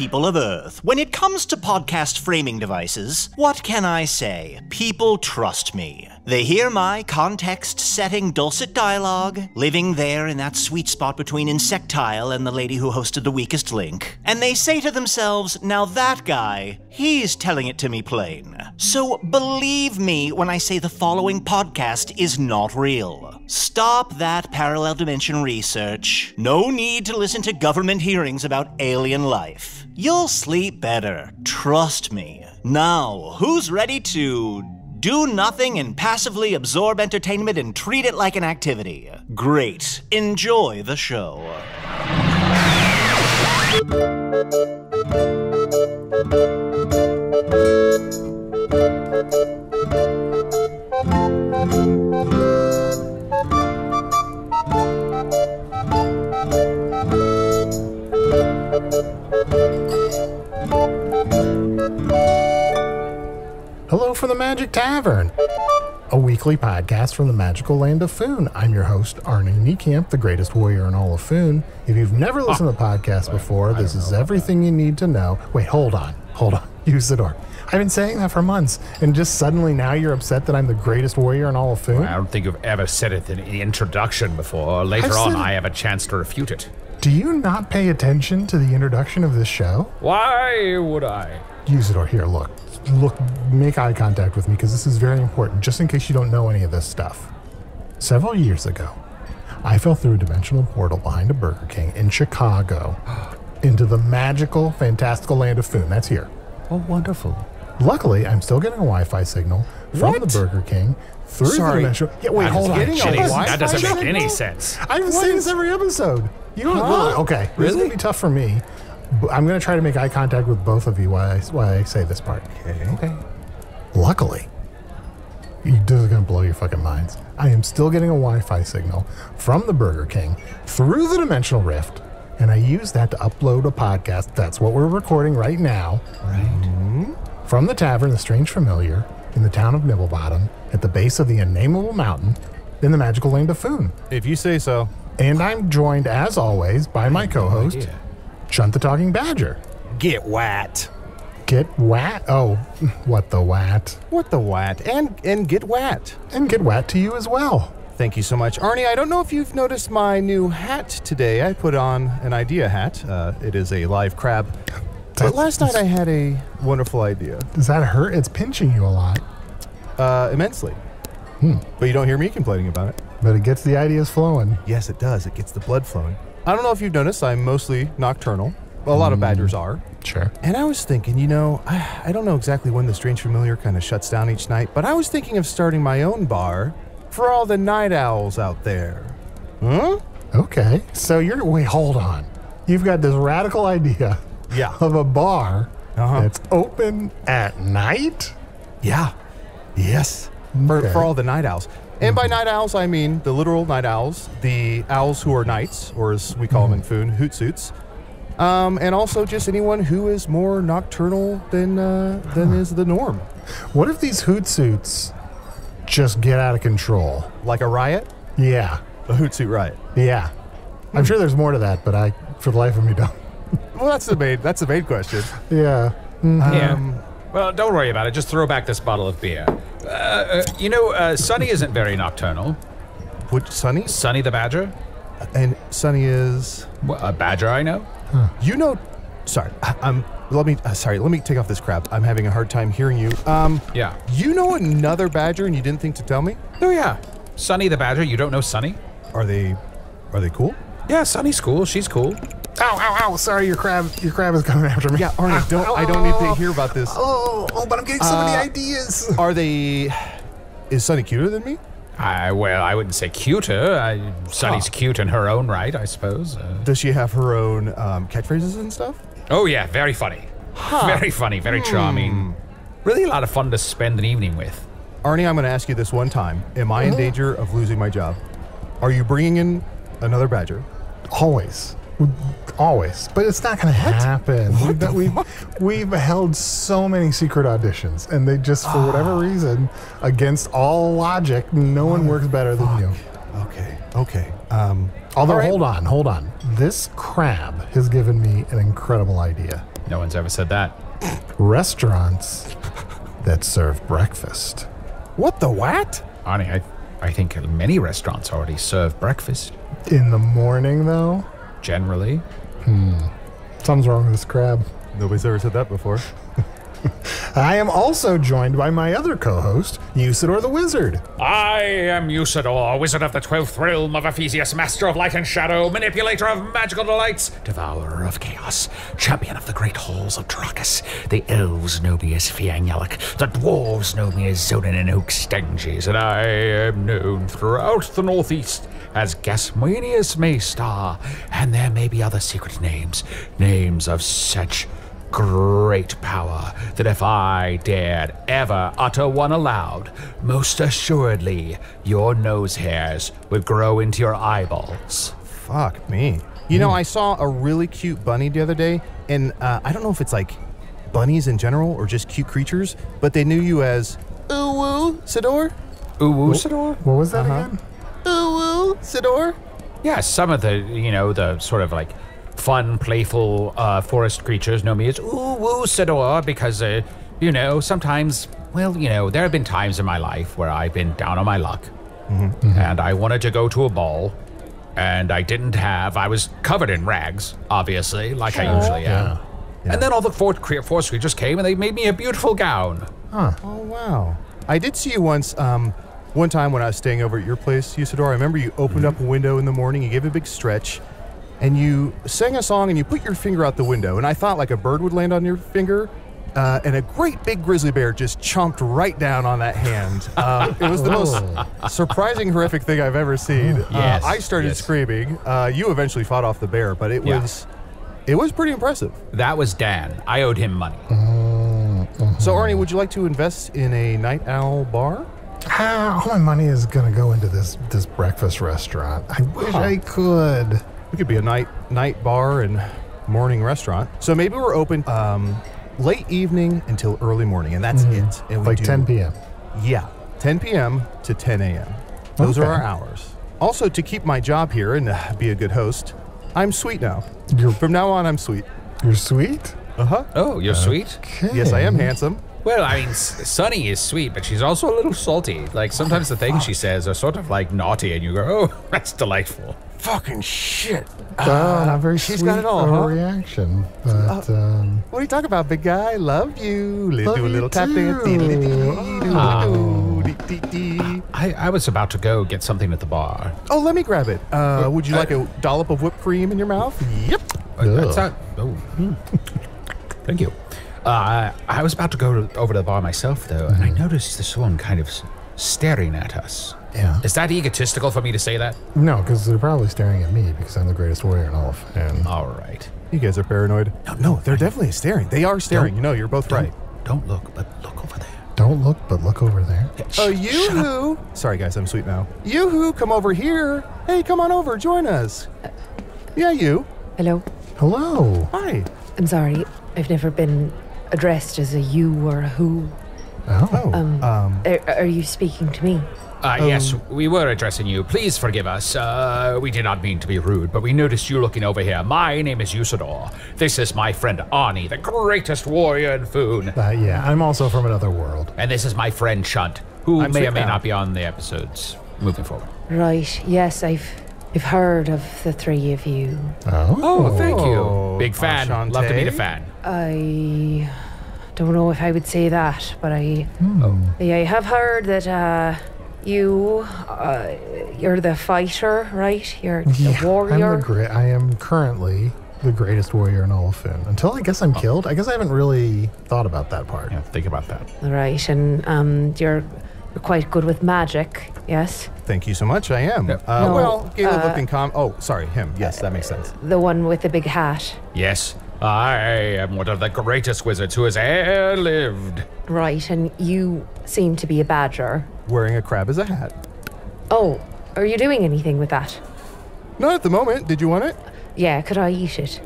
people of Earth. When it comes to podcast framing devices, what can I say? People trust me. They hear my context-setting dulcet dialogue, living there in that sweet spot between Insectile and the lady who hosted The Weakest Link, and they say to themselves, now that guy, he's telling it to me plain. So believe me when I say the following podcast is not real. Stop that parallel dimension research. No need to listen to government hearings about alien life. You'll sleep better, trust me. Now, who's ready to do nothing and passively absorb entertainment and treat it like an activity? Great. Enjoy the show. Hello from the Magic Tavern, a weekly podcast from the magical land of Foon. I'm your host, Arnie Niekamp, the greatest warrior in all of Foon. If you've never listened to the podcast before, this is everything you need to know. Wait, hold on. Usidore. I've been saying that for months, and just suddenly now you're upset that I'm the greatest warrior in all of Foon? I don't think you've ever said it in the introduction before. Later on, I have a chance to refute it. Do you not pay attention to the introduction of this show? Why would I? Usidore, here, look, make eye contact with me, because this is very important, just in case you don't know any of this stuff. Several years ago, I fell through a dimensional portal behind a Burger King in Chicago into the magical, fantastical land of Foon. That's here. Oh, wonderful. Luckily, I'm still getting a Wi-Fi signal from the Burger King through the dimensional... Yeah, wait, hold on. That doesn't make any sense. I've been saying this every episode. You don't okay, this is going to be tough for me. I'm going to try to make eye contact with both of you while I say this part. Okay. Luckily, this is going to blow your fucking minds. I am still getting a Wi-Fi signal from the Burger King through the dimensional rift, and I use that to upload a podcast. That's what we're recording right now. Right. From the Tavern, the Strange Familiar, in the town of Nibblebottom, at the base of the unnameable mountain, in the magical land of Foon. If you say so. And I'm joined, as always, by my co-host, Chunt the Talking Badger. Get wat. Get wat? Oh, what the wat? What the wat? And get wat. And get wat to you as well. Thank you so much. Arnie, I don't know if you've noticed my new hat today. I put on an idea hat. It is a live crab. But last night I had a wonderful idea. Does that hurt? It's pinching you a lot. Immensely. But you don't hear me complaining about it. But it gets the ideas flowing. Yes, it does. It gets the blood flowing. I don't know if you've noticed, I'm mostly nocturnal. Well, a lot of badgers are. Sure. And I was thinking, I don't know exactly when the Strange Familiar kind of shuts down each night, but I was thinking of starting my own bar for all the night owls out there. Okay. So wait, hold on. You've got this radical idea of a bar that's open at night? Yeah. Yes. Okay. For all the night owls. And by night owls, I mean the literal night owls, the owls who are knights, or as we call them in Foon, hootsuits. And also just anyone who is more nocturnal than is the norm. What if these hootsuits just get out of control? Like a riot? Yeah. A hootsuit riot. Yeah. I'm sure there's more to that, but I, for the life of me, don't. Well, that's the main question. Yeah. Well, don't worry about it. Just throw back this bottle of beer. Sonny isn't very nocturnal. Which Sonny? Sonny the Badger. And Sonny is a badger I know. Sorry, let me take off this crab. I'm having a hard time hearing you. Yeah. You know another badger and you didn't think to tell me? Oh yeah, Sonny the Badger. You don't know Sonny? Are they cool? Yeah, Sonny's cool. She's cool. Ow, sorry, your crab is coming after me. Yeah, Arnie, I don't need to hear about this. But I'm getting so many ideas. Is Sonny cuter than me? I wouldn't say cuter. Sonny's cute in her own right, I suppose. Does she have her own catchphrases and stuff? Oh yeah, very funny. Very funny, very charming. Really a lot of fun to spend an evening with. Arnie, I'm going to ask you this one time. Am I in danger of losing my job? Are you bringing in another badger? Always. But it's not going to happen. We've held so many secret auditions, and they just, for whatever reason, against all logic, no one works better than you. Okay. Although, hold on. This crab has given me an incredible idea. No one's ever said that. Restaurants that serve breakfast. What the what? Arnie, I think many restaurants already serve breakfast. In the morning, though? Generally. Something's wrong with this crab. Nobody's ever said that before. I am also joined by my other co-host, Usidore the Wizard. I am Usidore, wizard of the 12th realm of Ephesius, master of light and shadow, manipulator of magical delights, devourer of chaos, champion of the great halls of Drakus. The elves know me as Fiangyalak, the dwarves know me as Zonin and Oakstanges, and I am known throughout the northeast as Gasmanius Maystar, and there may be other secret names of such great power that if I dared ever utter one aloud, most assuredly your nose hairs would grow into your eyeballs. Fuck me. You know, I saw a really cute bunny the other day, and I don't know if it's like bunnies in general or just cute creatures, but they knew you as Usidore. Usidore? What was that again? Usidore. Yeah, some of the sort of like fun, playful forest creatures know me as Usidore because, sometimes, there have been times in my life where I've been down on my luck and I wanted to go to a ball and I was covered in rags, obviously, like I usually am. Yeah. And then all the forest creatures came and they made me a beautiful gown. Huh. Oh, wow. I did see you once, one time when I was staying over at your place, Usidore. I remember you opened up a window in the morning, you gave a big stretch, and you sang a song and you put your finger out the window. And I thought like a bird would land on your finger, and a great big grizzly bear just chomped right down on that hand. It was the most surprising, horrific thing I've ever seen. Yes, I started screaming. You eventually fought off the bear, but it was pretty impressive. That was Dan. I owed him money. So Arnie, would you like to invest in a night owl bar? All my money is going to go into this breakfast restaurant. I wish I could. We could be a night bar and morning restaurant. So maybe we're open late evening until early morning, and that's it. And we Like do 10 p.m. Yeah, 10 p.m. to 10 a.m. Those are our hours. Also, to keep my job here and be a good host, I'm sweet now. From now on, I'm sweet. You're sweet? Uh-huh. Oh, you're sweet? Okay. Yes, I am handsome. Well, I mean, Sunny is sweet, but she's also a little salty. Like, sometimes the things she says are sort of like naughty, and you go, oh, that's delightful. Fucking shit. Not very she's sweet got it all, huh? reaction. But, What are you talking about, big guy? Love you. Let's Love do a you little tapping. I was about to go get something at the bar. Oh, let me grab it. Would you like a dollop of whipped cream in your mouth? Yep. That's not. Oh. Thank you. I was about to go over to the bar myself, though, and I noticed this one kind of staring at us. yeah. Is that egotistical for me to say that? No, because they're probably staring at me because I'm the greatest warrior in all of Finn. All right. You guys are paranoid. No, they're definitely staring. They are staring. You're both right. Don't look, but look over there. Don't look, but look over there. Yoo-hoo. Sorry, guys, I'm sweet now. Yoo-hoo, come over here. Hey, come on over, join us. Yeah, you. Hello. Hello. Hi. I'm sorry. I've never been addressed as a you or a who. Oh. Are you speaking to me? Yes, we were addressing you. Please forgive us. We did not mean to be rude, but we noticed you looking over here. My name is Usidore. This is my friend Arnie, the greatest warrior in Foon. Yeah, I'm also from another world. And this is my friend Chunt, who I'm may or sweet may now. not be on the episodes moving forward. Right. Yes, I've heard of the three of you. Oh, thank you. Oh, Big fan. enchanté. Love to meet a fan. I don't know if I would say that, but I have heard that you're the fighter, right? You're the warrior. I am currently the greatest warrior in all of Finn. Until I guess I'm killed. I guess I haven't really thought about that part. Yeah, think about that. Right, and you're quite good with magic, yes? Thank you so much, I am. Yep. Well, Caleb looked in oh, sorry, him. Yes, that makes sense. The one with the big hat. Yes, I am one of the greatest wizards who has ever lived. Right, and you seem to be a badger. Wearing a crab as a hat. Oh, are you doing anything with that? Not at the moment. Did you want it? Yeah, could I eat it?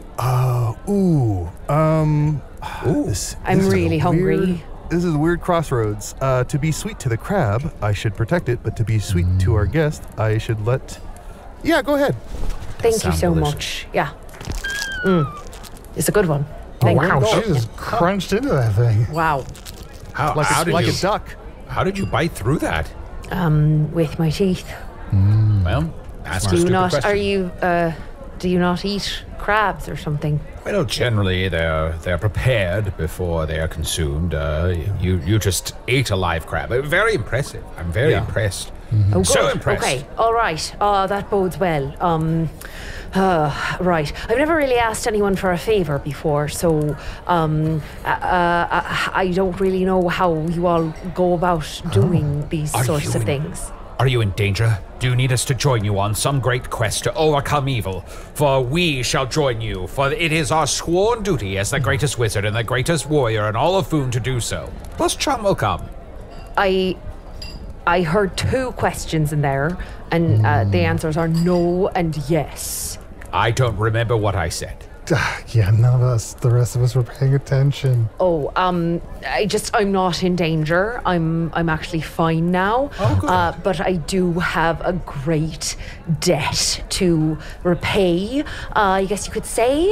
This I'm is a really hungry. weird- This is a weird crossroads. To be sweet to the crab, I should protect it, but to be sweet to our guest, I should let... Yeah, go ahead. Thank you sound so delicious. much. Yeah. It's a good one. Thank wow, you. she just crunched into that thing. Wow. Like a duck. How did you bite through that? With my teeth. Well, ask a Do you stupid not? question. Are you? Do you not eat crabs or something? Well, generally they're prepared before they are consumed. You just ate a live crab. Very impressive. I'm very impressed. Oh, good. So impressed. Okay, all right. That bodes well. Right. I've never really asked anyone for a favor before, so I don't really know how you all go about doing these sorts of things. Are you in danger? Do you need us to join you on some great quest to overcome evil? For we shall join you, for it is our sworn duty as the greatest wizard and the greatest warrior in all of Foon to do so. Plus Chum will come. I heard 2 questions in there, and the answers are no and yes. I don't remember what I said. Yeah, none of us, the rest of us were paying attention. Oh, I'm not in danger. I'm actually fine now. Oh, good. But I do have a great debt to repay. I guess you could say.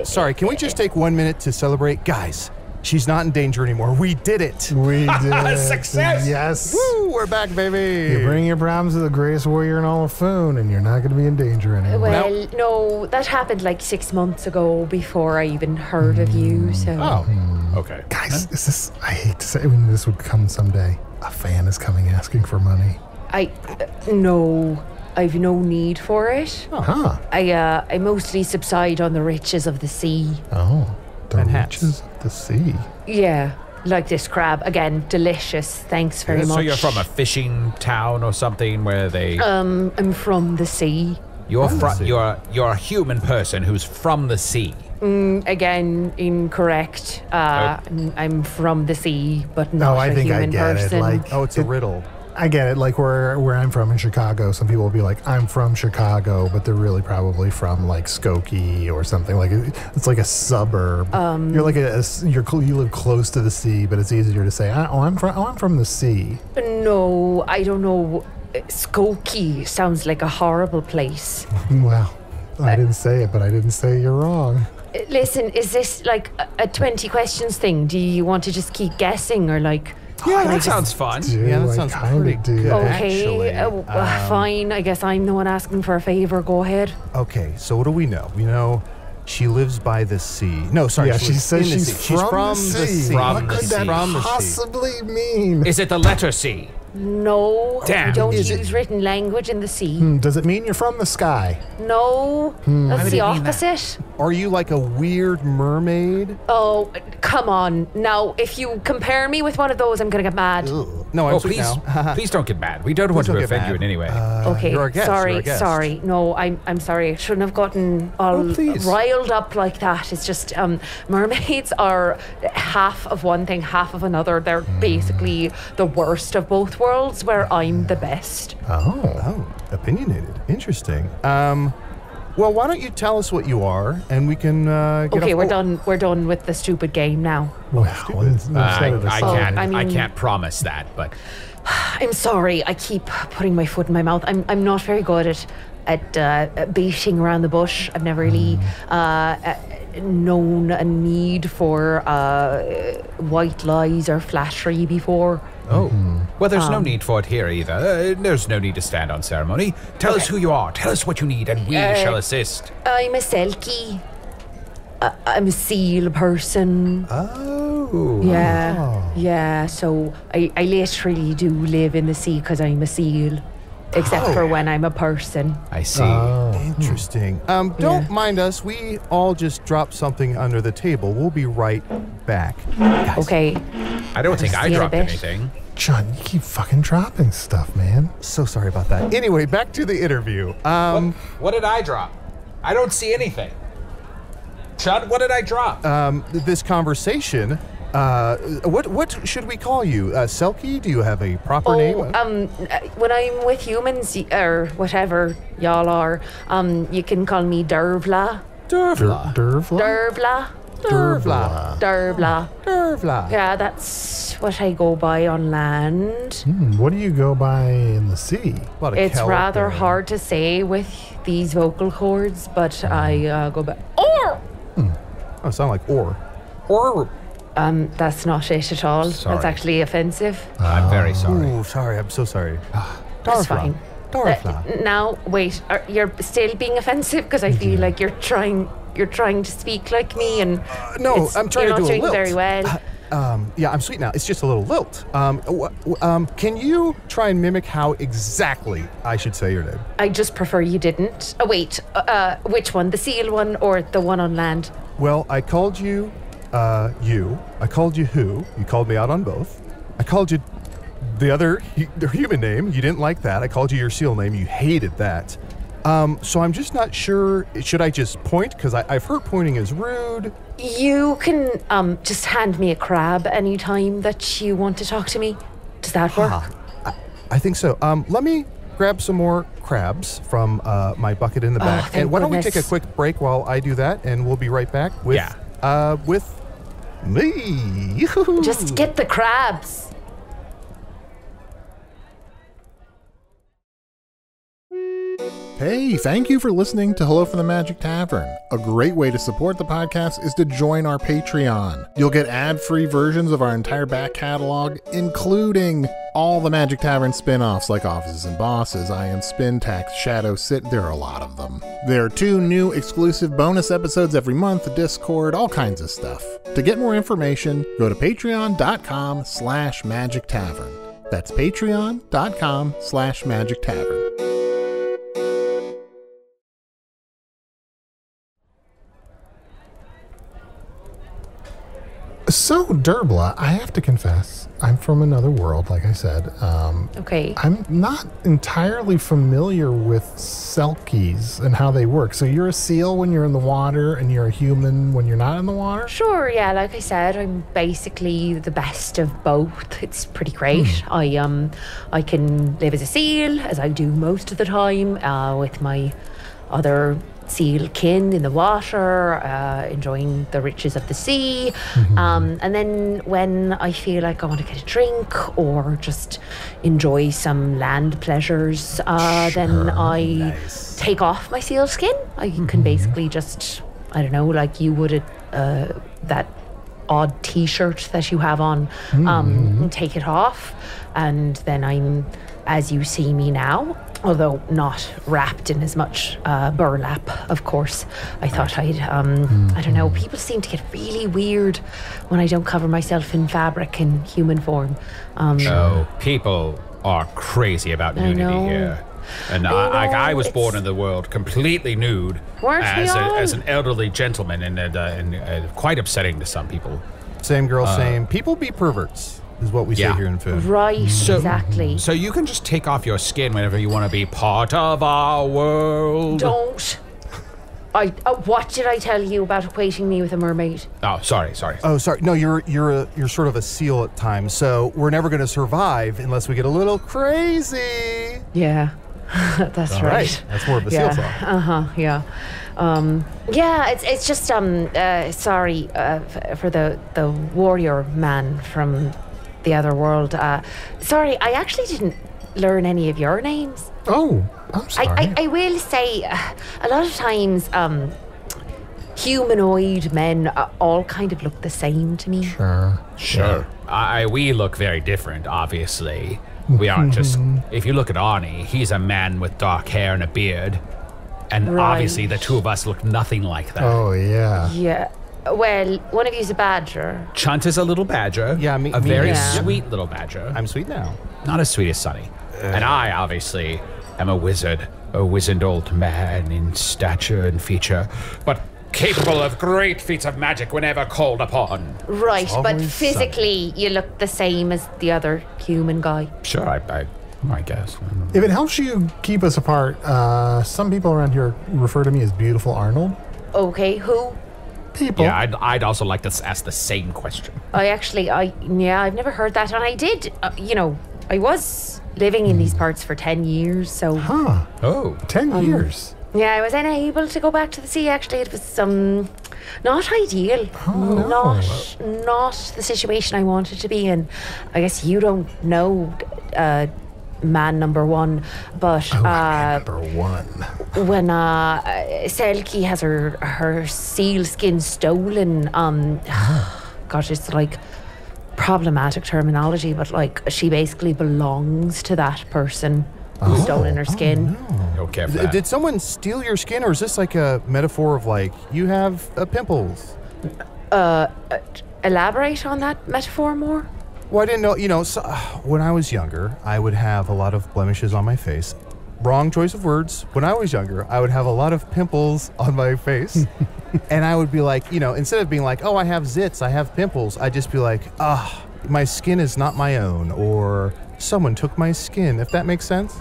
Sorry, can we just take 1 minute to celebrate? Guys, she's not in danger anymore. We did it. We did. Success! Yes. Woo, we're back, baby. You bring your problems to the greatest warrior in all of Foon, and you're not going to be in danger anymore. Well, no, that happened like 6 months ago before I even heard of you. So. Oh, okay. Guys, is this, I hate to say, I mean, this would come someday. A fan is coming asking for money. No, I've no need for it. Huh. I mostly subside on the riches of the sea. Oh. The And hats. riches of the sea. Yeah, like this crab. Again, delicious. Thanks very much. So you're from a fishing town or something where they... I'm from the sea. You're a human person who's from the sea. Again, incorrect. I'm from the sea, but not I a think I human get person. it. Like, Oh, it's a riddle. I get it. Like where I'm from in Chicago, some people will be like, I'm from Chicago, but they're really probably from like Skokie or something. Like it's like a suburb. You're like you live close to the sea, but it's easier to say, I'm from the sea. No, I don't know. Skokie sounds like a horrible place. Well, I didn't say it, but I didn't say you're wrong. Listen, is this like a 20 questions thing? Do you want to just keep guessing or like... Yeah, that sounds fun. Yeah, that sounds pretty good. Okay, Actually, fine. I guess I'm the one asking for a favor. Go ahead. Okay, so what do we know? We know she lives by the sea. No, sorry. Yeah, she says in the she's sea. from the sea. From What the could that sea. From the sea. possibly mean? Is it the letter C? No, Damn. we don't Is use written language in the sea. Does it mean you're from the sky? No, that's would the it mean that? opposite. Are you like a weird mermaid? Oh, come on. Now, if you compare me with one of those, I'm going to get mad. No, I'm Oh, sweet please, now. please don't get mad. We don't want to don't get offend mad. you in any way. Okay, you're our guest, you're sorry, our guest. sorry. No, I'm sorry. I shouldn't have gotten all please. riled up like that. It's just mermaids are half of one thing, half of another. They're basically the worst of both worlds, where I'm the best. Oh, opinionated. Interesting. Well, why don't you tell us what you are, and we can get Okay, off- we're oh, done. We're done with the stupid game now. Well, we've set it I aside. I can't promise that, but I'm sorry. I keep putting my foot in my mouth. I'm not very good at beating around the bush. I've never really known a need for white lies or flattery before. well, there's no need for it here either. There's no need to stand on ceremony. Tell us who you are. Tell us what you need, and we shall assist. I'm a Selkie. I'm a seal person. Oh. Yeah. So I literally do live in the sea because I'm a seal. Except for when I'm a person. I see. Interesting. Don't mind us. We all just dropped something under the table. We'll be right back. Guys, Okay. I don't think I see in a dropped bit. anything. John, you keep fucking dropping stuff, man. so sorry about that. Anyway, back to the interview. What did I drop? I don't see anything. Chunt, what did I drop? This conversation. What should we call you? Selkie? Do you have a proper name? When I'm with humans or whatever y'all are, you can call me Dearbhla. Dearbhla. Dearbhla? Dearbhla. Dearbhla. Dearbhla. Yeah, that's what I go by on land. What do you go by in the sea? A lot of It's Celtic rather there. hard to say with these vocal cords, but I go by. Or! Oh, it sounded like or. That's not it at all. Sorry. That's actually offensive. I'm very sorry. Ooh, sorry. I'm so sorry. That's fine. Dearbhla. Now, wait. You're still being offensive because I feel like you're trying to speak like me, and No, I'm trying you're to not do a doing lilt. very well. Yeah, I'm sweet now. It's just a little lilt. Can you try and mimic how exactly I should say your name? I just prefer you didn't. Oh wait, which one? The seal one or the one on land? Well, I called you, you. I called you who. You called me out on both. I called you the human name. You didn't like that. I called you your seal name. You hated that. So I'm just not sure. Should I just point? Because I've heard pointing is rude. You can just hand me a crab anytime that you want to talk to me. Does that work? I think so. Let me grab some more crabs from my bucket in the back. thank And why don't we goodness. take a quick break while I do that, and we'll be right back with me. Just get the crabs. Hey, thank you for listening to Hello from the Magic Tavern. A great way to support the podcast is to join our Patreon. You'll get ad-free versions of our entire back catalog, including all the Magic Tavern spin-offs like Offices and Bosses, I Am Spin, Tax, Shadow, Sit. There are a lot of them. There are 2 new exclusive bonus episodes every month, Discord, all kinds of stuff. To get more information, go to patreon.com/Magic Tavern. That's patreon.com/Magic Tavern. So, Dearbhla, I have to confess, I'm from another world, like I said. Okay. I'm not entirely familiar with Selkies and how they work. So you're a seal when you're in the water and you're a human when you're not in the water? Sure, yeah, like I said, I'm basically the best of both. It's pretty great. I can live as a seal, as I do most of the time, with my other seal kin in the water, enjoying the riches of the sea. And then when I feel like I want to get a drink or just enjoy some land pleasures, then I take off my seal skin. I can basically just, I don't know, like you would that odd t-shirt that you have on, take it off, and then I'm as you see me now, although not wrapped in as much burlap, of course. I thought I don't know, people seem to get really weird when I don't cover myself in fabric in human form. People are crazy about nudity here. And I was born in the world completely nude as an elderly gentleman, and quite upsetting to some people. Same girl, same. People be perverts, is what we say here in food. Right, exactly. So you can just take off your skin whenever you want to be part of our world. Don't. What did I tell you about equating me with a mermaid? Oh, sorry. Oh, sorry. No, you're sort of a seal at times, so we're never going to survive unless we get a little crazy. Yeah, that's All right. That's more of a seal song. Yeah. It's just sorry for the warrior man from the other world. Sorry, I actually didn't learn any of your names. Oh, I'm sorry. I will say, a lot of times, humanoid men all kind of look the same to me. Sure. We look very different, obviously. We aren't just... If you look at Arnie, he's a man with dark hair and a beard. And obviously the two of us look nothing like that. Oh, yeah. Yeah. Well, one of you's a badger. Chunt is a little badger. Yeah, a very sweet little badger. I'm sweet now. Not as sweet as Sunny. And I, obviously, am a wizard. A wizened old man in stature and feature. But capable of great feats of magic whenever called upon. Right, but physically you look the same as the other human guy. Sure, I guess. If it helps you keep us apart, some people around here refer to me as Beautiful Arnold. Okay, who? People. Yeah, I'd also like to ask the same question. I've never heard that, and I did, I was living in these parts for 10 years, so... Huh. Oh. 10 years. Yeah, I was unable to go back to the sea, actually. It was, not ideal. Not the situation I wanted to be in. I guess you don't know, man number one. But man number one. when Selkie has her seal skin stolen, gosh, it's like problematic terminology, but like she basically belongs to that person who's stolen her skin. Okay, for that. Did someone steal your skin, or is this like a metaphor of like you have pimples? Elaborate on that metaphor more. Well, I didn't know. You know, so, when I was younger, I would have a lot of blemishes on my face. Wrong choice of words. When I was younger, I would have a lot of pimples on my face. And I would be like, you know, instead of being like, oh, I have zits, I have pimples, I'd just be like, my skin is not my own, or someone took my skin, if that makes sense.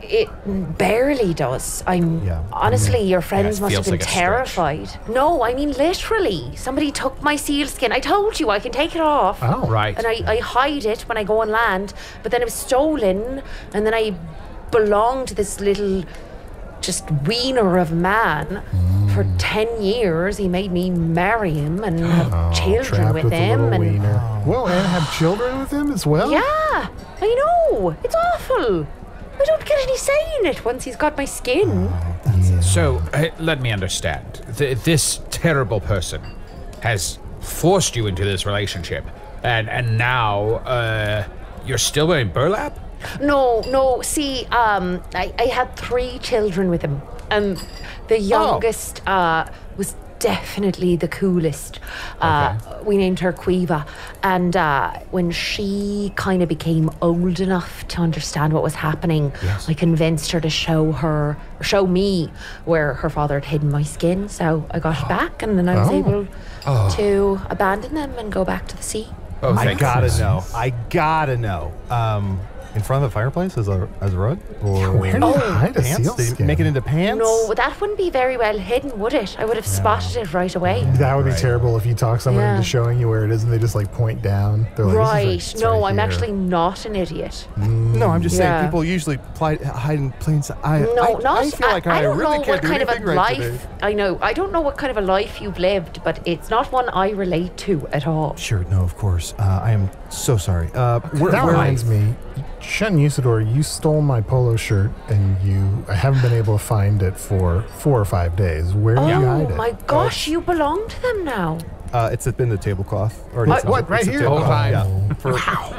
It barely does. Honestly, your friends must have been terrified. No, I mean literally. Somebody took my seal skin. I told you I can take it off. Oh, right. And I hide it when I go on land, but then it was stolen, and then I belonged to this little just wiener of a man for 10 years. He made me marry him and have children with him. Whoa, and have children with him as well? Yeah, I know. It's awful. I don't get any say in it once he's got my skin. So, let me understand. This terrible person has forced you into this relationship, and now you're still wearing burlap? No. See, I had 3 children with him. The youngest was definitely the coolest. We named her Quiva, and when she kind of became old enough to understand what was happening, I convinced her to show me where her father had hidden my skin. So I got it back, and then I was able to abandon them and go back to the sea. I gotta know. In front of the fireplace as a rug? Or where did you hide a seal Did you skin? make it into pants? No, that wouldn't be very well hidden, would it? I would have spotted it right away. That would be terrible if you talk someone into showing you where it is and they just like point down. They're like, Right. No, I'm here. actually not an idiot. No, I'm just saying people usually hide in plain sight. I feel like I don't really know can't what do kind of a anything right life. today. I know. I don't know what kind of a life you've lived, but it's not one I relate to at all. Sure, no, of course. I am so sorry. That reminds me, Chunt and Usidore, you stole my polo shirt and I haven't been able to find it for 4 or 5 days. Where did you hide it? Oh my gosh, you belong to them now. It's been the tablecloth. Or What, right here? Whole time. Yeah,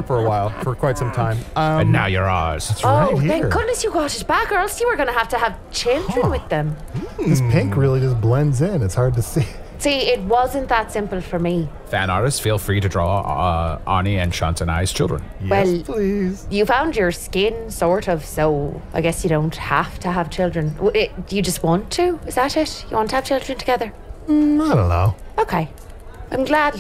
for a while, for quite some time. And now you're ours. right Thank here. goodness you got it back, or else you were going to have children with them. This pink really just blends in. It's hard to see. See, it wasn't that simple for me. Fan artists, feel free to draw Arnie and Chunt and I's children. Well, please. You found your skin, sort of, so I guess you don't have to have children. Do you just want to? Is that it? You want to have children together? I don't know. Okay. I'm glad,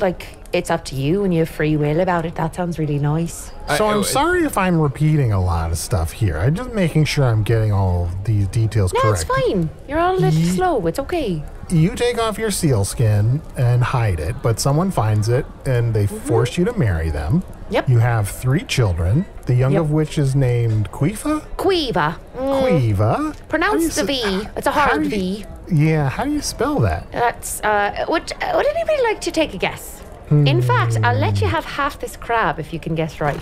it's up to you and you have free will about it. That sounds really nice. So I'm sorry if I'm repeating a lot of stuff here. I'm just making sure I'm getting all of these details No, correct. it's fine. You're all a little slow. It's okay. You take off your seal skin and hide it, but someone finds it and they force you to marry them. Yep. You have 3 children, the young of which is named Quiva? Quiva. Quiva? Pronounce the V. It's a hard V. Yeah, how do you spell that? That's, would anybody like to take a guess? In fact, I'll let you have half this crab if you can guess right.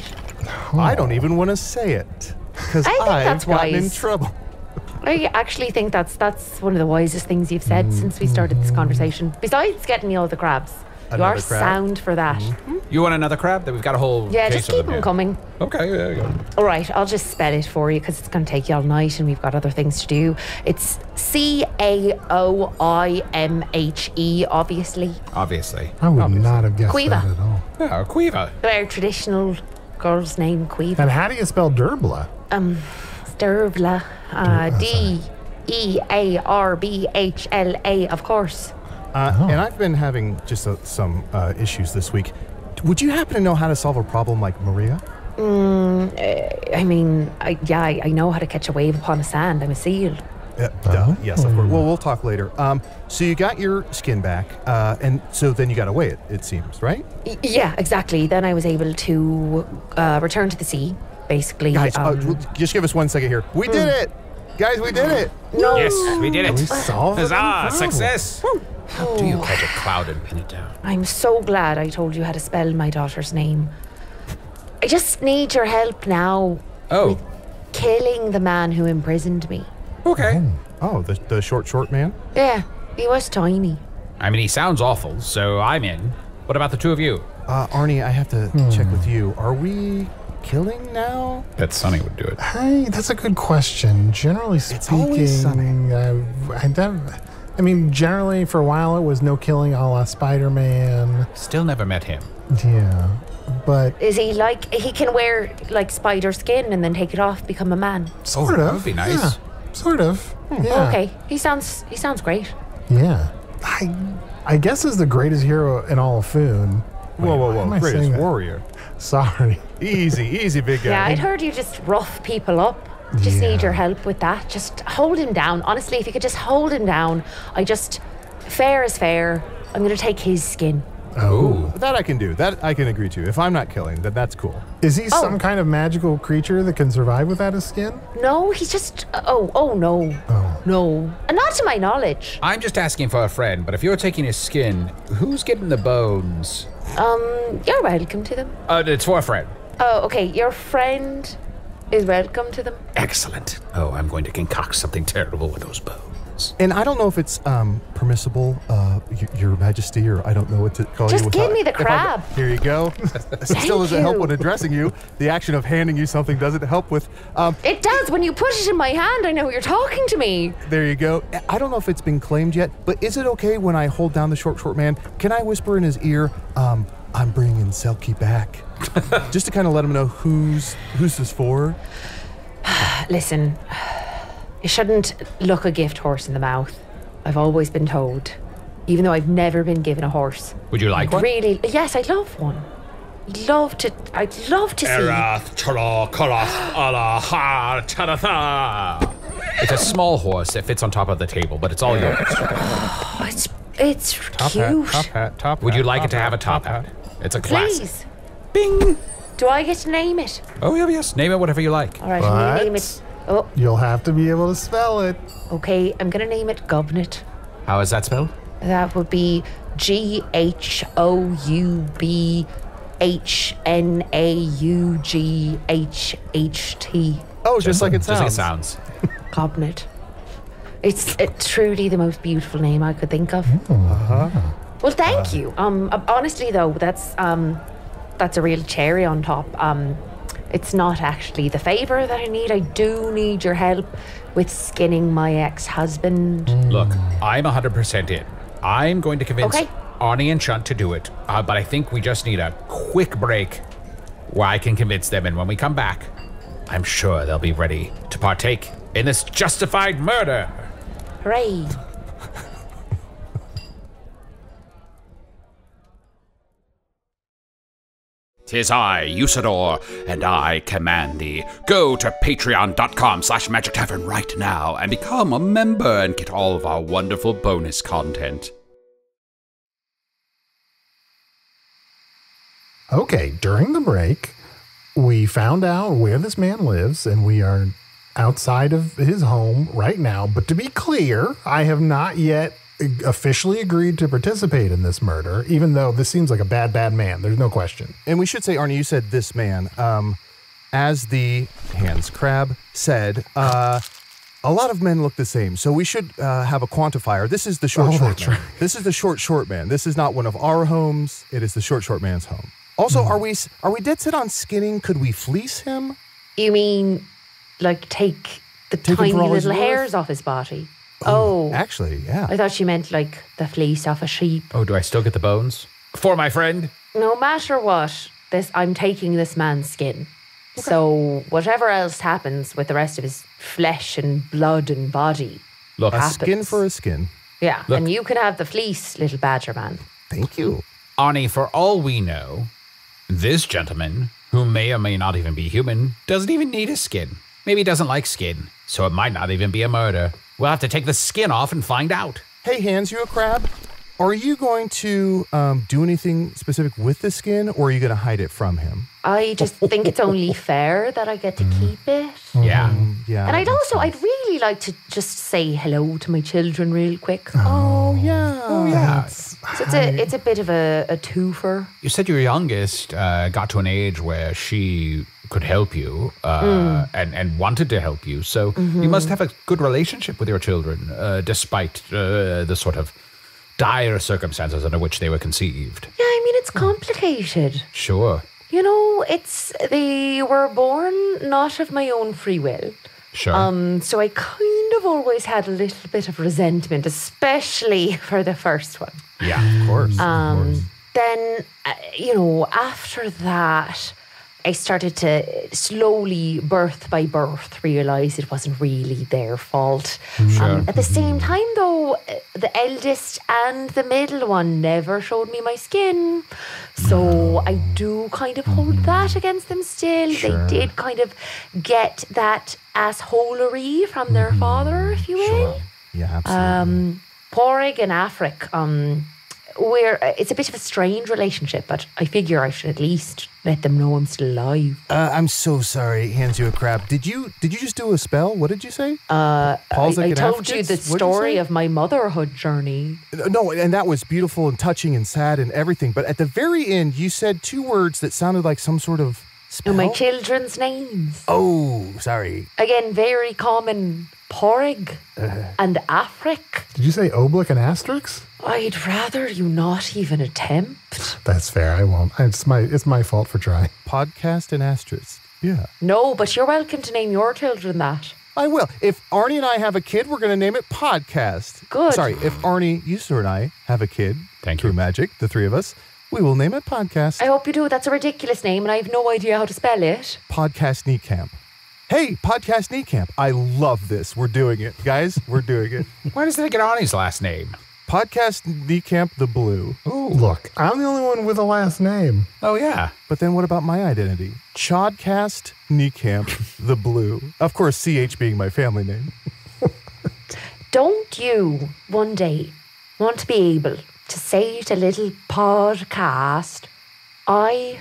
I don't even want to say it because I think that's I've gotten in wise. trouble. I actually think that's one of the wisest things you've said since we started this conversation. Besides getting me all the crabs. You are Another crab? sound for that. You want another crab? Then we've got a whole Yeah, case just keep of them here. coming. Okay, there you go. All right, I'll just spell it for you because it's going to take you all night and we've got other things to do. It's Caoimhe, obviously. Obviously. I would not have guessed Quiva. that at all. Yeah, Quiva. Our traditional girl's name, Quiva. And how do you spell Dearbhla? Dearbhla. Dearbhla, of course. And I've been having just some issues this week. Would you happen to know how to solve a problem like Maria? I mean, I know how to catch a wave upon the sand. I'm a seal. Yes, of course. Well, we'll talk later. So you got your skin back, and so then you got away, it seems, right? Yeah, exactly. Then I was able to return to the sea, basically. Guys, just give us 1 second here. We did it! Guys, we did it! No. Yes, we did it. We solved the Huzzah, problem. success. How do you catch a cloud and pin it down? I'm so glad I told you how to spell my daughter's name. I just need your help now. Oh. Killing the man who imprisoned me. Okay. Oh, the short man? Yeah, he was tiny. I mean, he sounds awful, so I'm in. What about the two of you? Arnie, I have to check with you. Are we killing now? Bet Sonny would do it. Hey, that's a good question. Generally speaking, It's always Sonny. I mean, generally for a while it was no killing a la Spider-Man. Still never met him. Yeah, but Is he like, he can wear like spider skin and then take it off, become a man? sort of. That would be nice. Yeah, sort of. Yeah. Okay, he sounds great. Yeah. I guess is the greatest hero in all of Foon. Whoa, Why am I saying Greatest that? warrior. Sorry. Easy, big guy. Yeah, I'd heard you just rough people up. Just Yeah. need your help with that. Just hold him down. Honestly, if you could just hold him down, fair is fair. I'm going to take his skin. Oh. That I can do. That I can agree to. If I'm not killing, then that's cool. Is he some kind of magical creature that can survive without his skin? No, he's just, no. No. And not to my knowledge. I'm just asking for a friend, but if you're taking his skin, who's getting the bones? You're welcome to them. It's for a friend. Oh, okay, your friend is welcome to them. Excellent. Oh, I'm going to concoct something terrible with those bones. And I don't know if it's permissible, Your Majesty, or I don't know what to call Just you. give me the if I'm- crab. Here you go. Still doesn't help you. when addressing you. The action of handing you something doesn't help with. It does. When you put it in my hand, I know you're talking to me. There you go. I don't know if it's been claimed yet, but is it okay when I hold down the short man? Can I whisper in his ear, I'm bringing Selkie back? Just to kind of let him know who's this for. Listen, you shouldn't look a gift horse in the mouth. I've always been told, even though I've never been given a horse. Would you like one? Really? Yes, I'd love one. I'd love to see. It's a small horse that fits on top of the table, but it's all yours. Oh, it's cute. Top Would you hat, like it to hat, have a top hat? It's a classic. Please. Bing! Do I get to name it? Oh, yeah, yes. Name it whatever you like. All right, I'm going What? to name it. Oh, You'll have to be able to spell it. okay, I'm going to name it Govnet. How is that spelled? That would be GHOUBHNAUGHHT. Oh, just like it Just like it sounds. sounds. Govnet. It's truly the most beautiful name I could think of. Well, thank you. Honestly, though, that's a real cherry on top. It's not actually the favor that I need. I do need your help with skinning my ex-husband. Look, I'm 100% in. I'm going to convince Okay. Arnie and Chunt to do it, but I think we just need a quick break where I can convince them, and when we come back, I'm sure they'll be ready to partake in this justified murder. Hooray. Tis I, Usidore, and I command thee. Go to patreon.com/Magic Tavern right now and become a member and get all of our wonderful bonus content. Okay, during the break, we found out where this man lives, and we are outside of his home right now. But to be clear, I have not yet officially agreed to participate in this murder, even though this seems like a bad man. There's no question. And we should say, Arnie, you said this man. As the Hans Crab said, a lot of men look the same, so we should have a quantifier. This is the short man. Right. This is the short man. This is not one of our homes. It is the short man's home. Also, are we dead set on skinning? Could we fleece him? You mean, like, take the Take him tiny for all he's little worth? hairs off his body? Oh. Actually, yeah. I thought you meant, like, the fleece off a sheep. Oh, do I still get the bones? For my friend? No matter what, I'm taking this man's skin. So whatever else happens with the rest of his flesh and blood and body. Look, A happens. skin for a skin. Yeah, Look. and you can have the fleece, little badger man. Thank you. Arnie, for all we know, this gentleman, who may or may not even be human, doesn't even need his skin. Maybe he doesn't like skin, so it might not even be a murder. We'll have to take the skin off and find out. Hey, Hans, you a crab? Are you going to do anything specific with the skin, or are you going to hide it from him? I just think it's only fair that I get to keep it. Yeah. Yeah. And I'd really like to just say hello to my children real quick. Oh, yeah. Oh, yeah. So it's a bit of a twofer. You said your youngest got to an age where she could help you and wanted to help you. So you must have a good relationship with your children, despite the sort of dire circumstances under which they were conceived. Yeah, I mean, it's complicated. Sure. You know, they were born not of my own free will. Sure. So I kind of always had a little bit of resentment, especially for the first one. Yeah, of course. Then, after that, I started to slowly, birth by birth, realise it wasn't really their fault. Sure. At the same time, though, the eldest and the middle one never showed me my skin. So I do kind of hold that against them still. Sure. They did kind of get that assholery from their father, if you will. Yeah, absolutely. Porrig and Afric, it's a bit of a strange relationship, but I figure I should at least let them know I'm still alive. I'm so sorry. Hands you a crab. Did you just do a spell? What did you say? I told you the story of my motherhood journey. No, and that was beautiful and touching and sad and everything. But at the very end, you said two words that sounded like some sort of spell. My children's names. Oh, sorry. Again, very common. Porrig and Afric. Did you say oblique and asterisk? I'd rather you not even attempt. That's fair. I won't. It's my fault for trying. Podcast and asterisk. Yeah. No, but you're welcome to name your children that. I will. If Arnie and I have a kid, we're going to name it Podcast. Good. Sorry, if Arnie, Usidore, and I have a kid, Thank through you. magic, the three of us, we will name it Podcast. I hope you do. That's a ridiculous name, and I have no idea how to spell it. Podcast Niekamp. Hey, Podcast Niekamp. I love this. We're doing it. Guys, we're doing it. Why does they get Arnie's last name? Podcast Niekamp the Blue. Look, I'm the only one with a last name. Oh, yeah. But then what about my identity? Chodcast Niekamp the Blue. Of course, CH being my family name. Don't you, one day, want to be able to say to little podcast, I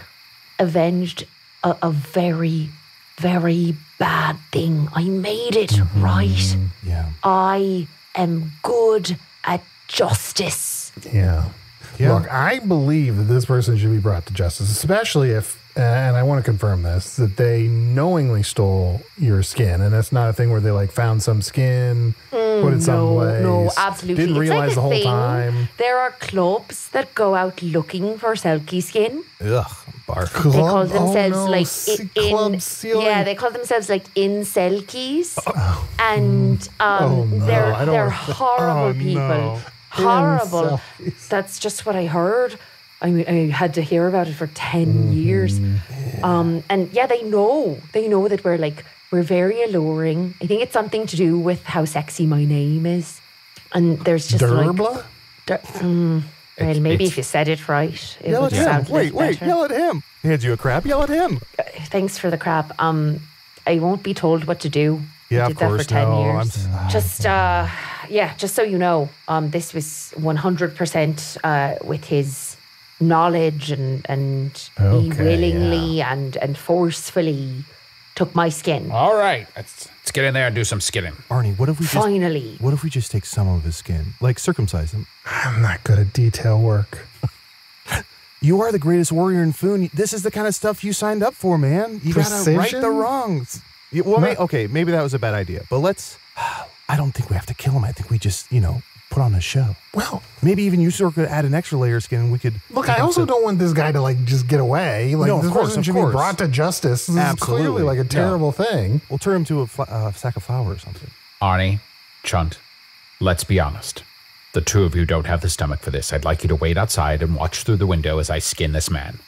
avenged a very, very bad thing. I made it right. Yeah. I am good at justice. Yeah. Yeah. Look, I believe that this person should be brought to justice, especially if, and I want to confirm this, that they knowingly stole your skin. And that's not a thing where they found some skin, put it someplace. No, absolutely. Didn't It's realize like the a whole thing. time. There are clubs that go out looking for Selkie skin. Ugh, barf. They call themselves Club Ceiling. yeah, they call themselves in Selkies, and they're horrible people. no. Horrible. Selkies. That's just what I heard. I mean, I had to hear about it for 10 years. And yeah, they know that we're very alluring. I think it's something to do with how sexy my name is. And there's just Dearbhla? well, maybe if you said it right, it Yell would at him. sound Wait, better. yell at him. Hands you a crab, yell at him. Thanks for the crap. I won't be told what to do. Yeah, I of did that course. for 10 No, years. Just so you know, this was 100% with his knowledge and he Okay, willingly and forcefully took my skin. All right. Let's get in there and do some skinning. Arnie, what if we Finally. what if we just take some of his skin? Like circumcise him? I'm not good at detail work. You are the greatest warrior in Foon. This is the kind of stuff you signed up for, man. You gotta right Precision? the wrongs. Well, maybe that was a bad idea. But let's... I don't think we have to kill him. I think we just, put on a show. Well, Maybe even you could add an extra layer of skin and we could... look, I also don't want this guy to just get away. No, of this course, person of should course. be brought to justice. This Absolutely. is clearly a Yeah. terrible thing. We'll turn him to a sack of flour or something. Arnie, Chunt, let's be honest. The two of you don't have the stomach for this. I'd like you to wait outside and watch through the window as I skin this man.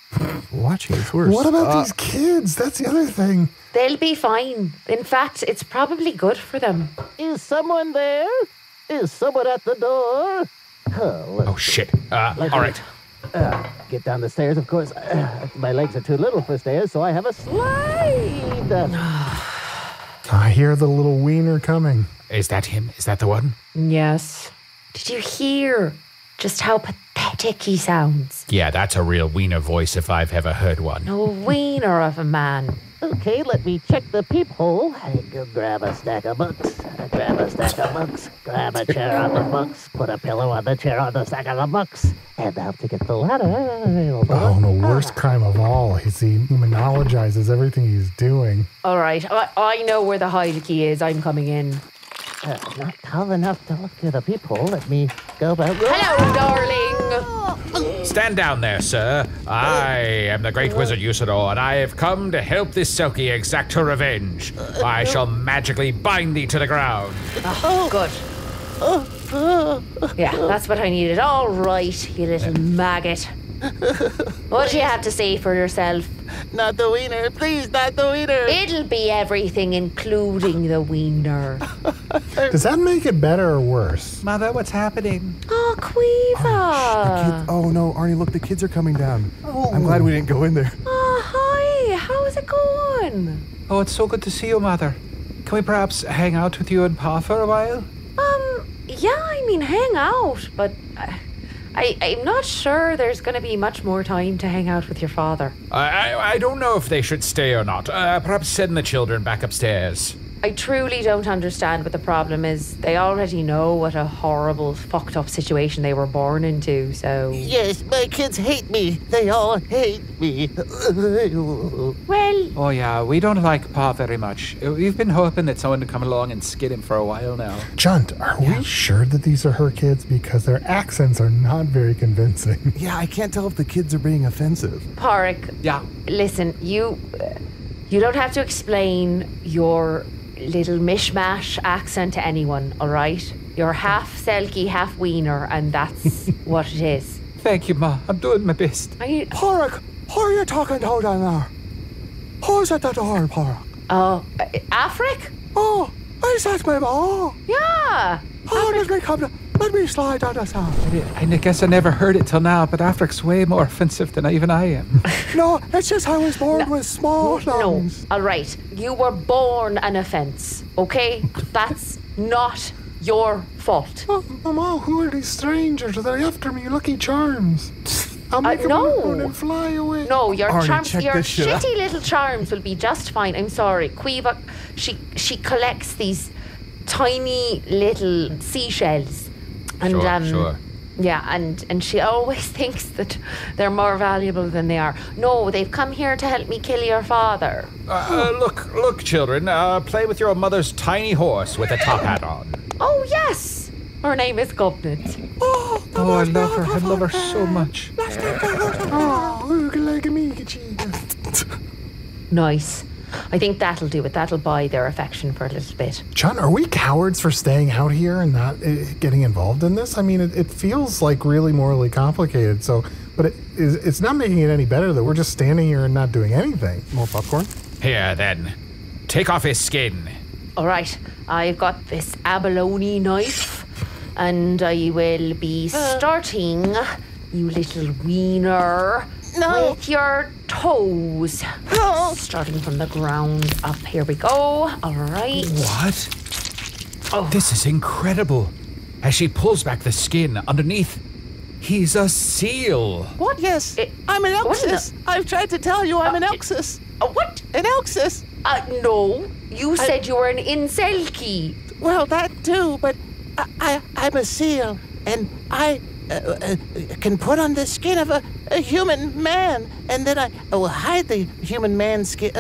Watching is worse. What about these kids? That's the other thing. They'll be fine. In fact, it's probably good for them. Is someone there? Is someone at the door? Oh, shit. All right. Get down the stairs, of course. My legs are too little for stairs, so I have a slide. I hear the little wiener coming. Is that him? Is that the one? Yes. Did you hear just how pathetic pathetic he sounds. Yeah, that's a real wiener voice if I've ever heard one. No wiener of a man. Okay, let me check the peephole. I go grab a stack of books. Grab a stack of books. Grab a chair on the books. Put a pillow on the chair on the stack of the books. And now to get the ladder. Oh, the worst crime of all is he monologizes everything he's doing. All right, I know where the hide key is. I'm coming in. Not tall enough to look through the peephole. Let me go back. Hello, darling. Stand down there, sir. I am the great wizard Usidore, and I have come to help this Selkie exact her revenge. I shall magically bind thee to the ground. Oh, good. Yeah, that's what I needed. All right, you little maggot. What do you have to say for yourself? Not the wiener, please, not the wiener. It'll be everything, including the wiener. Does that make it better or worse? Mother, what's happening? Oh, Quiva. Oh no, Arnie, look, the kids are coming down. I'm glad we didn't go in there. Oh, hi. How's it going? Oh, it's so good to see you, Mother. Can we perhaps hang out with you and Pa for a while? Yeah, I mean, hang out, but I'm not sure there's going to be much more time to hang out with your father. I don't know if they should stay or not. Perhaps send the children back upstairs. I truly don't understand what the problem is. They already know what a horrible, fucked up situation they were born into, so... Yes, my kids hate me. They all hate me. Well... Oh, yeah, we don't like Pa very much. We've been hoping that someone would come along and skid him for a while now. Chunt, are we sure that these are her kids? Because their accents are not very convincing. Yeah, I can't tell if the kids are being offensive. Park. Yeah. Listen, you don't have to explain your little mishmash accent to anyone, all right? You're half Selkie, half wiener, and that's what it is. Thank you, Ma. I'm doing my best. Porrick, who are you talking to down there? Who's at the door, Porrick? Oh, Afric? Oh, is that my ma? Yeah. Oh, let me slide down the side. I guess I never heard it till now, but Afric's way more offensive than even I am. No, it's just I was born with small No, lungs. all right. You were born an offence, okay? That's not your fault. Oh, Mama, who are these strangers? Are they after me, Lucky Charms? I'll make them no. run and fly away. No, your Arnie, charms, check your this shit out. shitty little charms will be just fine. I'm sorry. Quiva, she collects these tiny little seashells. And, Sure. Yeah, and she always thinks that they're more valuable than they are. No, they've come here to help me kill your father. Look, children. Play with your mother's tiny horse with a top hat on. Oh, yes. Her name is Gobnet. Oh, I love her. I love her so much. Oh, look like me. Nice. I think that'll do it. That'll buy their affection for a little bit. Chunt, are we cowards for staying out here and not getting involved in this? I mean, it feels like really morally complicated. So, but it's not making it any better that we're just standing here and not doing anything. More popcorn? Here, then. Take off his skin. All right. I've got this abalone knife, and I will be starting, you little wiener, with your toes. Starting from the ground up. Here we go. All right. What? Oh. This is incredible. As she pulls back the skin underneath, he's a seal. What? Yes, I'm an Elxus. I've tried to tell you I'm an Elxus. What? An Elxus. No. You said you were an Selkie. Well, that too, but I'm a seal, and I can put on the skin of a human man, and then I will hide the human man's skin.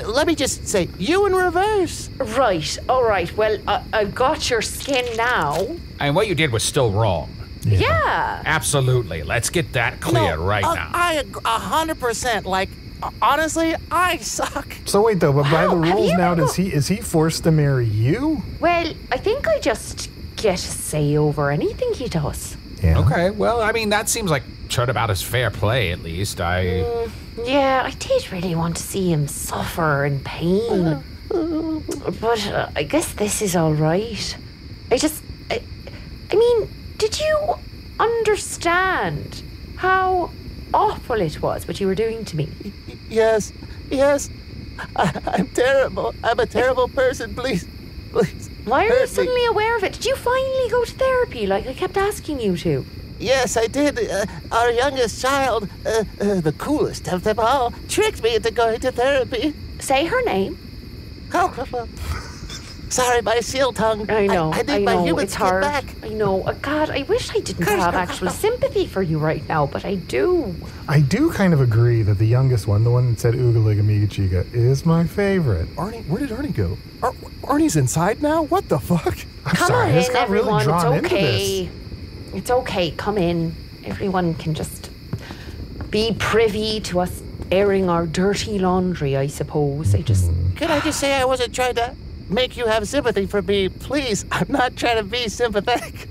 Let me just say, you in reverse. Right. All right. Well, I've got your skin now. And what you did was still wrong. Yeah. Absolutely. Let's get that clear right now. I 100%. Like, honestly, I suck. So wait though, but by the Have rules you now, ever- is he forced to marry you? Well, I think I just get a say over anything he does. Yeah. Okay, well, I mean, that seems like about as fair play, at least. Yeah, I did really want to see him suffer in pain. But I guess this is all right. I mean, did you understand how awful it was what you were doing to me? Yes. I'm terrible. I'm a terrible person. Please. Why are you hurt me. suddenly aware of it? Did you finally go to therapy like I kept asking you to? Yes, I did. Our youngest child, the coolest of them all, tricked me into going to therapy. Say her name. Oh, sorry, my seal tongue. I know. I need my human it's skin hard. back. I know. God, I wish I didn't have actual sympathy for you right now, but I do. I do kind of agree that the youngest one, the one that said Ooga Liga Miga Chiga, is my favorite. Arnie, where did Arnie go? Arnie's inside now? What the fuck? I'm Come sorry, on I just in, got really everyone. drawn It's into okay. this. It's okay. Come in. Everyone can just be privy to us airing our dirty laundry, I suppose. Could I just say I wasn't trying to make you have sympathy for me? Please, I'm not trying to be sympathetic.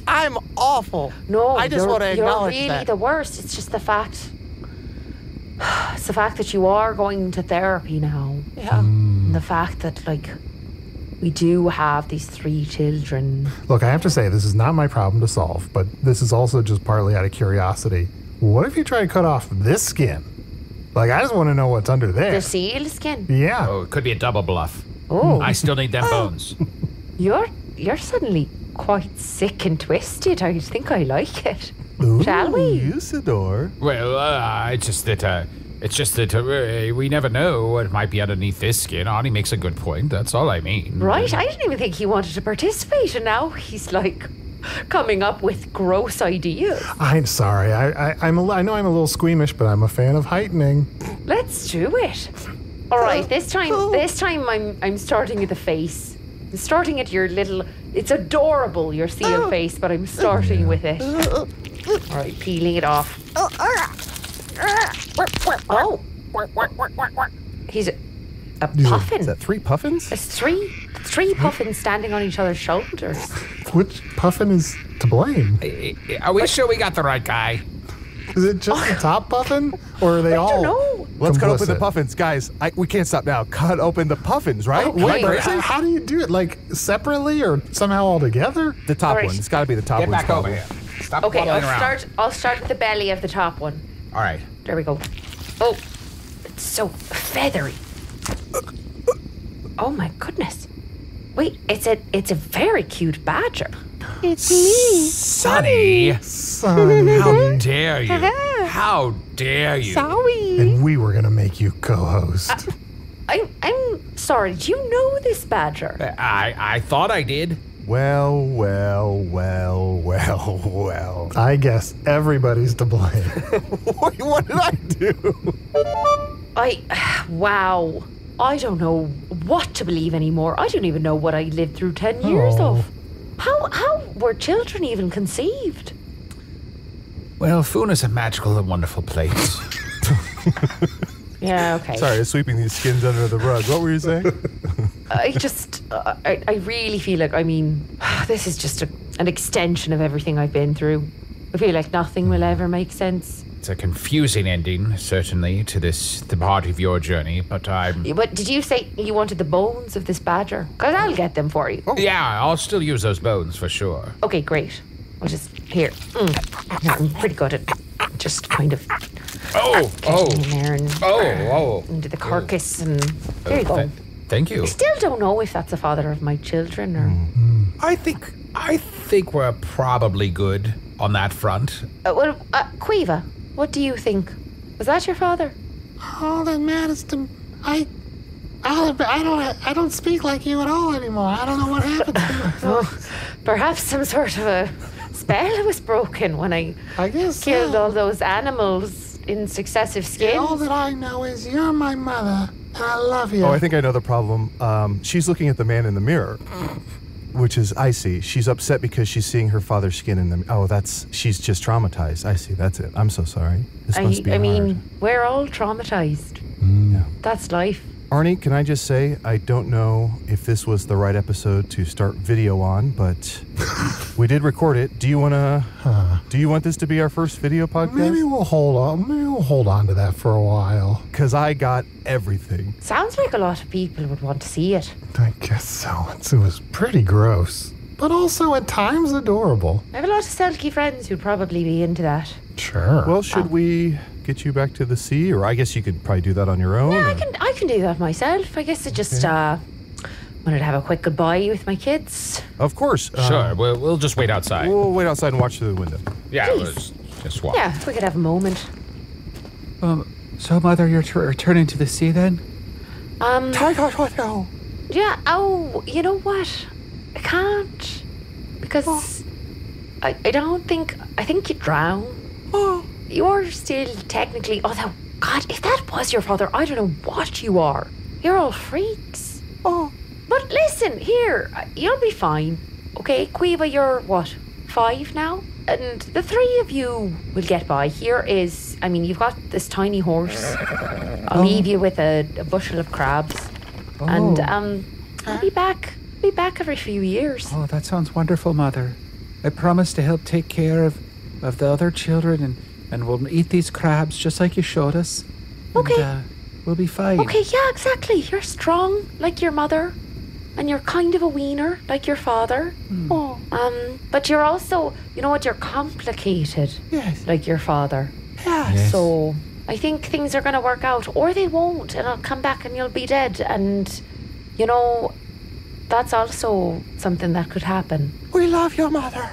I'm awful. No, I just want to acknowledge you're really that. the worst. It's just the fact. It's the fact that you are going to therapy now. Yeah. And the fact that, like, we do have these 3 children. Look, I have to say, this is not my problem to solve, but this is also just partly out of curiosity. What if you try to cut off this skin? Like, I just want to know what's under there. The seal skin. Yeah. Oh, it could be a double bluff. Oh, I still need them bones. you're suddenly quite sick and twisted. I think I like it. Shall we? Usidore. Well, it's just that we never know what might be underneath this skin. Arnie makes a good point. That's all I mean. Right, I didn't even think he wanted to participate, and now he's like coming up with gross ideas. I'm sorry. I know I'm a little squeamish, but I'm a fan of heightening. Let's do it. All right, this time I'm starting at the face. I'm starting at your little. It's adorable, your seal face, but I'm starting with it. All right, peeling it off. Oh, he's a puffin. Is that 3 puffins? There's three puffins standing on each other's shoulders. Which puffin is to blame? Are we sure we got the right guy? Is it just the top puffin, or are they all? I don't know. Let's cut open the complicit? puffins. Guys, we can't stop now. Cut open the puffins, right? Okay. Am I Wait, crazy? how do you do it? Like separately or somehow all together? The top All right. one. It's got to be the top Get one. back over here. Stop Okay, waddling around. I'll start with the belly of the top one. All right. There we go. Oh, it's so feathery. Oh my goodness. Wait, it's a very cute badger. It's me. Sonny, Sonny. how dare you? How dare you? Sorry. And we were gonna make you co-host. I'm sorry, do you know this badger? I thought I did. Well. I guess everybody's to blame. What did I do? Wow. I don't know what to believe anymore. I don't even know what I lived through 10 years Oh. of. How were children even conceived? Well, Foon is a magical and wonderful place. Yeah, okay. Sorry, I was sweeping these skins under the rug. What were you saying? I really feel like, this is just an extension of everything I've been through. I feel like nothing will ever make sense. It's a confusing ending, certainly, to the part of your journey, but But did you say you wanted the bones of this badger? Because I'll get them for you. yeah, I'll still use those bones for sure. Okay, great. I'll just, here. I'm pretty good at just kind of getting in there and into the carcass, and there you go. Thank you. I still don't know if that's the father of my children or... I think we're probably good on that front. Quiva, what do you think? Was that your father? All that matters to I don't speak like you at all anymore. I don't know what happened to me. Oh, perhaps some sort of a spell was broken when I guess killed all those animals in successive skins. All that I know is you're my mother, and I love you. Oh, I think I know the problem. She's looking at the man in the mirror, which is icy. She's upset because she's seeing her father's skin in the... Oh, she's just traumatized. I see, that's it. I'm so sorry. This must be hard. We're all traumatized. Yeah. That's life. Arnie, can I just say, I don't know if this was the right episode to start video on, but we did record it. Do you want this to be our first video podcast? Maybe we'll hold on to that for a while. Because I got everything. Sounds like a lot of people would want to see it. I guess so. It was pretty gross, but also at times adorable. I have a lot of Selkie friends who'd probably be into that. Sure. Well, should we get you back to the sea? Or I guess you could probably do that on your own. Yeah, I can do that myself. I guess it just wanted to have a quick goodbye with my kids. Of course. Sure, we'll just wait outside. We'll wait outside and watch through the window. Yeah, Please. we'll just walk. Yeah, if we could have a moment. So, Mother, you're returning to the sea then? Yeah, you know what? I can't. Because I think you drown. You're still technically, although, God, if that was your father, I don't know what you are. You're all freaks. But listen, here, you'll be fine. Okay, Quiva, you're what, 5 now? And the 3 of you will get by. You've got this tiny horse. I'll leave you with a bushel of crabs. And I'll be back every few years. Oh, that sounds wonderful, Mother. I promise to help take care of the other children and we'll eat these crabs just like you showed us. Okay. And, we'll be fine. Okay, yeah, exactly. You're strong like your mother. And you're kind of a wiener like your father. But you're also, you know what, you're complicated. Yes. Like your father. Yes. So I think things are going to work out. Or they won't. And I'll come back and you'll be dead. And, you know, that's also something that could happen. We love your mother.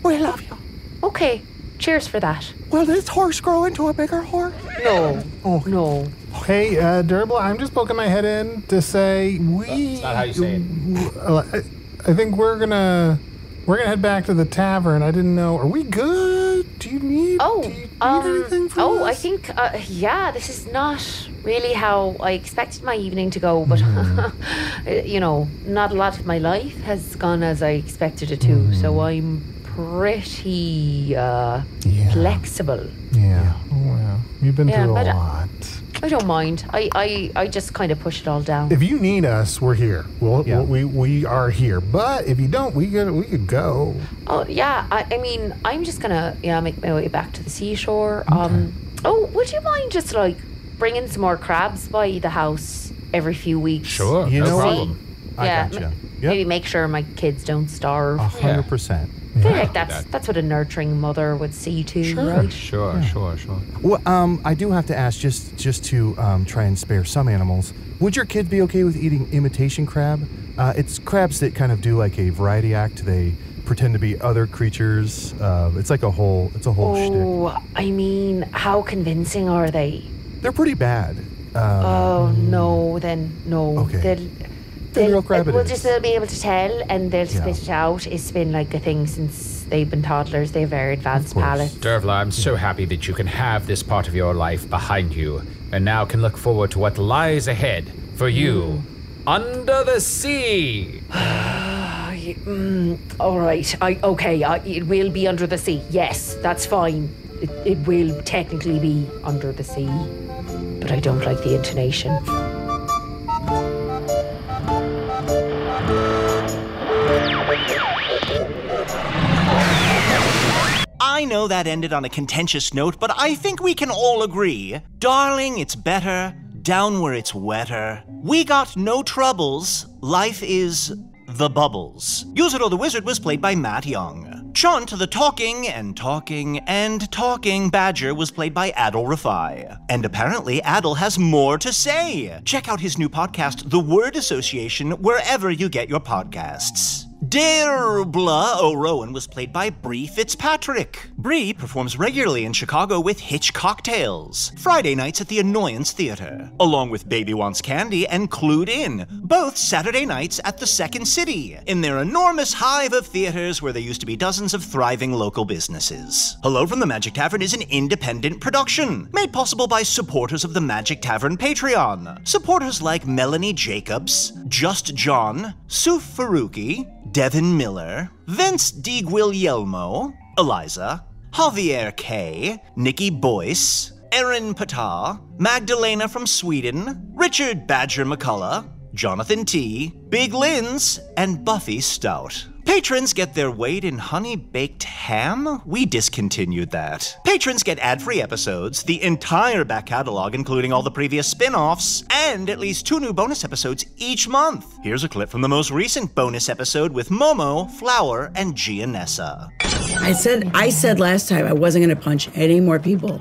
We love you. Okay, cheers for that. Will this horse grow into a bigger horse? No. Oh. No. Hey, Dearbhla, I'm just poking my head in to say That's not how you say it. I think we're gonna head back to the tavern. I didn't know. Are we good? Do you need anything from us? I think, this is not really how I expected my evening to go, but, you know, not a lot of my life has gone as I expected it to, so I'm pretty flexible. Yeah. Well, you've been through a lot. I don't mind. I just kind of push it all down. If you need us, we're here. We are here. But if you don't, we could go. Oh yeah. I'm just gonna make my way back to the seashore. Okay. Would you mind just like bringing some more crabs by the house every few weeks? Sure, no problem. I gotcha. Maybe make sure my kids don't starve. 100%. I feel like that's what a nurturing mother would see too, right? Sure. Well, I do have to ask, just to try and spare some animals, would your kid be okay with eating imitation crab? It's crabs that kind of do like a variety act. They pretend to be other creatures. It's a whole shtick. I mean, how convincing are they? They're pretty bad. No. Okay. Then real crab it is. They'll be able to tell, and they'll spit it out. It's been like a thing since they've been toddlers. They have very advanced palates. Dearbhla, I'm so happy that you can have this part of your life behind you, and now can look forward to what lies ahead for you under the sea. All right. It will be under the sea. Yes, that's fine. It will technically be under the sea, but I don't like the intonation. I know that ended on a contentious note, but I think we can all agree. Darling, it's better. Down where it's wetter. We got no troubles. Life is the bubbles. Usidore the Wizard was played by Matt Young. Chunt, the talking badger, was played by Adal Rifai. And apparently Adal has more to say. Check out his new podcast, The Word Association, wherever you get your podcasts. Dearbhla O'Rowan was played by Bree Fitzpatrick. Bree performs regularly in Chicago with Hitch Cocktails, Friday nights at the Annoyance Theater, along with Baby Wants Candy and Clued In, both Saturday nights at the Second City, in their enormous hive of theaters where there used to be dozens of thriving local businesses. Hello from the Magic Tavern is an independent production, made possible by supporters of the Magic Tavern Patreon. Supporters like Melanie Jacobs, Just John, Suf Faruqi, Devin Miller, Vince DiGuglielmo, Eliza, Javier K, Nikki Boyce, Erin Patah, Magdalena from Sweden, Richard Badger McCullough, Jonathan T, Big Linz, and Buffy Stout. Patrons get their weight in honey-baked ham? We discontinued that. Patrons get ad-free episodes, the entire back catalog including all the previous spin-offs, and at least 2 new bonus episodes each month. Here's a clip from the most recent bonus episode with Momo, Flower, and Gianessa. I said last time I wasn't going to punch any more people.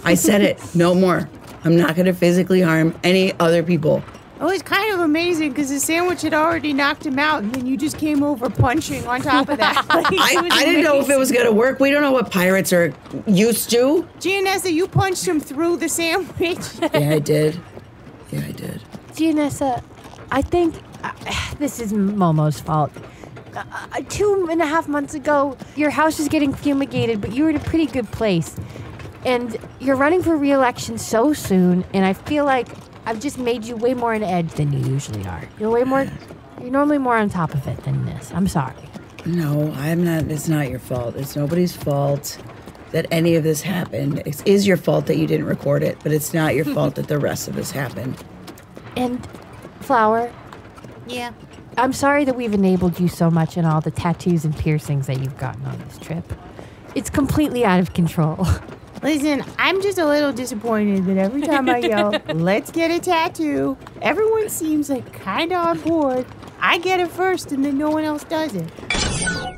I said it, no more. I'm not going to physically harm any other people. It was kind of amazing because the sandwich had already knocked him out, and then you just came over punching on top of that. Like, I didn't know if it was going to work. We don't know what pirates are used to. Gianessa, you punched him through the sandwich. Yeah, I did. Gianessa, I think this is Momo's fault. 2.5 months ago, your house was getting fumigated, but you were in a pretty good place. And you're running for re-election so soon, and I feel like I've just made you way more on edge than you usually are. You're normally more on top of it than this. I'm sorry. No, I'm not. It's not your fault. It's nobody's fault that any of this happened. It is your fault that you didn't record it, but it's not your fault that the rest of this happened. And, Flower? Yeah? I'm sorry that we've enabled you so much in all the tattoos and piercings that you've gotten on this trip. It's completely out of control. Listen, I'm just a little disappointed that every time I yell, let's get a tattoo, everyone seems like kind of on board. I get it first and then no one else does it.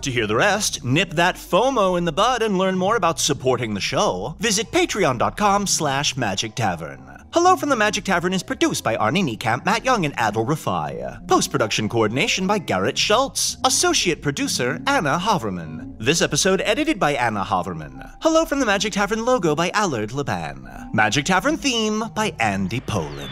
To hear the rest, nip that FOMO in the bud and learn more about supporting the show, visit patreon.com/Magic Tavern. Hello from the Magic Tavern is produced by Arnie, Niekamp, Matt Young, and Adal Rifai. Post-production coordination by Garrett, Schultz. Associate producer, Anna Havermann. This episode edited by Anna Havermann. Hello from the Magic Tavern logo by Allard, Laban. Magic Tavern theme by Andy Poland.